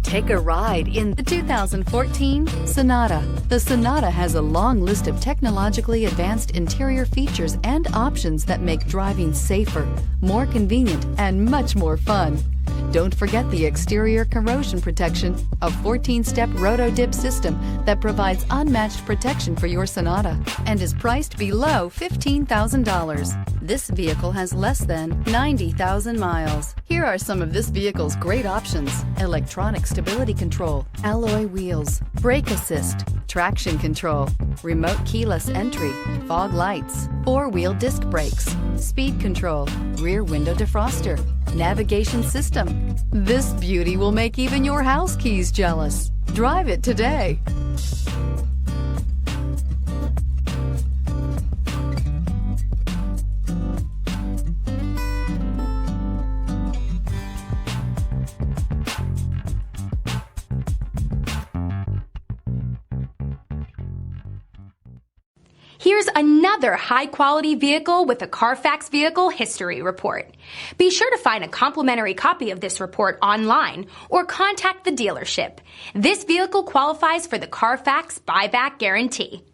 Take a ride in the 2014 Sonata. The Sonata has a long list of technologically advanced interior features and options that make driving safer, more convenient, and much more fun. Don't forget the exterior corrosion protection, a 14-step roto-dip system that provides unmatched protection for your Sonata and is priced below $15,000. This vehicle has less than 90,000 miles. Here are some of this vehicle's great options: electronic stability control, alloy wheels, brake assist, traction control, remote keyless entry, fog lights, four-wheel disc brakes, speed control, rear window defroster, navigation system. This beauty will make even your house keys jealous. Drive it today. Here's another high-quality vehicle with a CARFAX Vehicle History Report. Be sure to find a complimentary copy of this report online or contact the dealership. This vehicle qualifies for the CARFAX Buyback Guarantee.